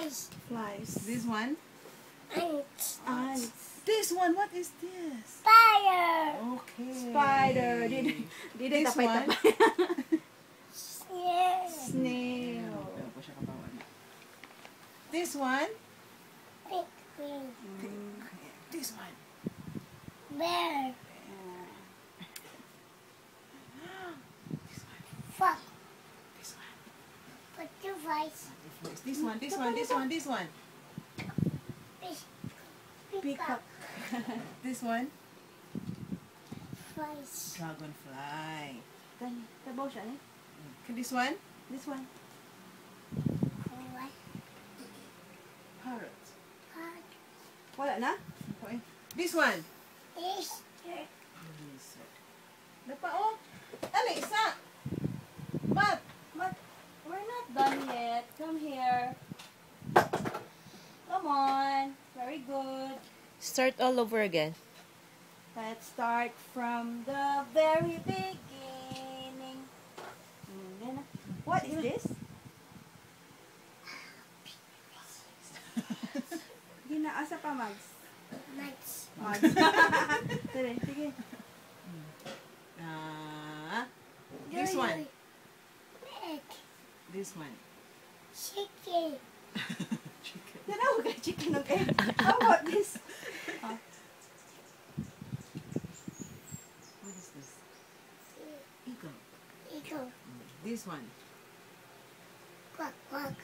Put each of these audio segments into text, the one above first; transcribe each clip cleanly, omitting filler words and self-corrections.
Flies. Flies. This one. Ants. Ants. This one. What is this? Spider. Okay. Spider. Didn't This one. Snail. Snail. Pero po siya katawan. This one. Penguin. This one. Bear. This one. Fox. This one. Butterflies. This one. This one. This one. This one. Peacock. This one. Flies. Dragonfly. Tabaw siya eh. Okay, this one. This one. Parrot. Wala na? Okay. This one. Easter. Lizard. Dapa oh. Ali, isa. But. But we're not done yet. Come here. Come on. Very good. Start all over again. Let's start from the very beginning. What is this? Ginaasa pa, Mags. Nuts. Mags. Sige, sige. This one. Egg. This one. Chicken. Chicken. Tinawag ka chicken ng egg. How about this? What is this? Eagle. Eagle. This one. Quack, quack.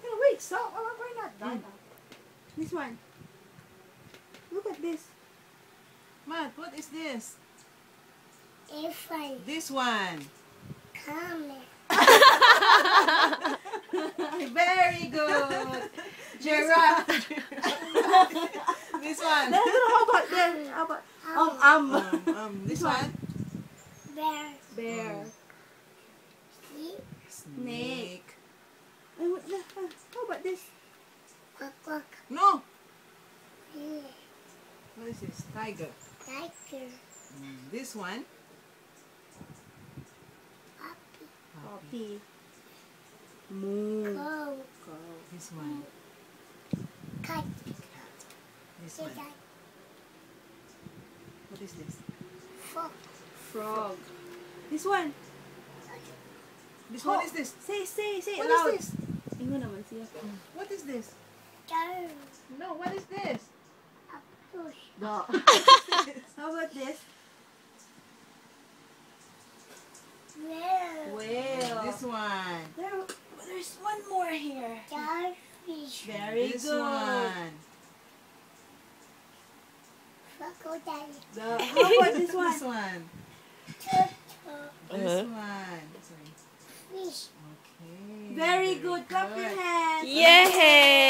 No, wait, stop. We're not done. This one. Look at this. Matt, what is this? Elephant. This one. Camel. Very good. Giraffe. This one. How about this? How about This one. Bear. bear. Sheep. Snake. How about this? Quack, quack. No. Yeah. What is this? Tiger. Tiger. This one. Puppy. Poppy. Moon. Cow. This one. Cat. Cat. This one. Cat. What is this? Fox. Frog. This one. This one is this. Say it What loud. is this? Ingo naman siya. What is this? Dove. No, what is this? A push. How about this? Whale. Whale. This one. There's one more here. Starfish. Very This good. one. Crocodile. How about this one? This one. Turtle. This one. Sorry. Fish. Okay. Very good. Clap your hands. Yay!